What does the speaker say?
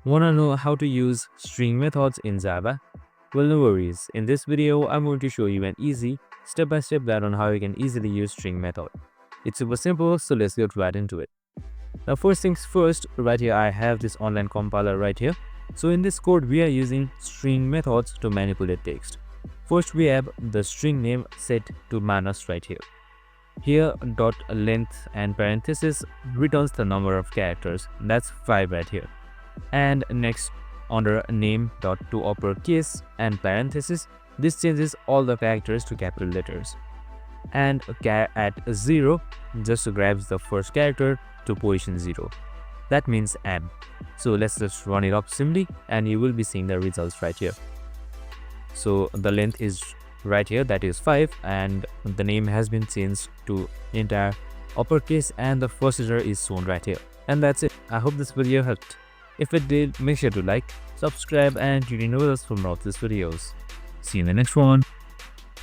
Wanna know how to use string methods in Java? Well, no worries. In this video, I'm going to show you an easy step-by-step guide on how you can easily use string method. It's super simple, so let's get right into it. Now, first things first, right here I have this online compiler right here. So in this code, we are using string methods to manipulate text. First, we have the string name set to minus right here. Here, dot length and parenthesis returns the number of characters. That's 5 right here. And next, under name dot to uppercase and parenthesis, this changes all the characters to capital letters. And at 0 just grabs the first character to position 0. That means M. So let's just run it up simply and you will be seeing the results right here. So the length is right here, that is 5, and the name has been changed to entire uppercase and the first letter is shown right here. And that's it. I hope this video helped. If it did, make sure to like, subscribe and tune in with us for more of these videos. See you in the next one.